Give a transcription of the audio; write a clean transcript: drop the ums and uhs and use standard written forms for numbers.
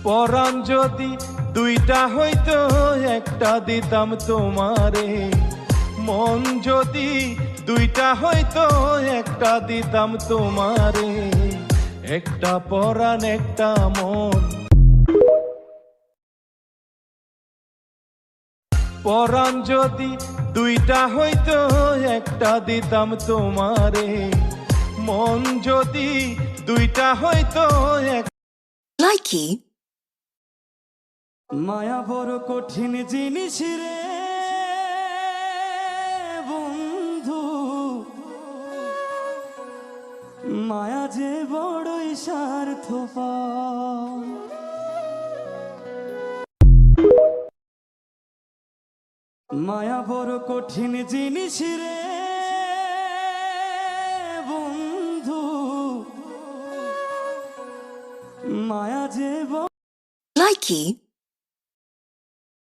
পরাণ যদি দুইটা হইতো একটা দিতাম তোমারে, মন যদি দুইটা হইতো একটা দিতাম তোমারে, একটা পরাণ একটা মন। পরাণ যদি দুইটা হইতো একটা দিতাম তোমারে, মন যদি দুইটা হইতো লাইকি। মায়া বড় কঠিন জিনিস রে বন্ধু, মায়া যে বড়ই স্বার্থপর। মায়া বড় কঠিন জিনিস রে বন্ধু, মায়া যে লাইকি।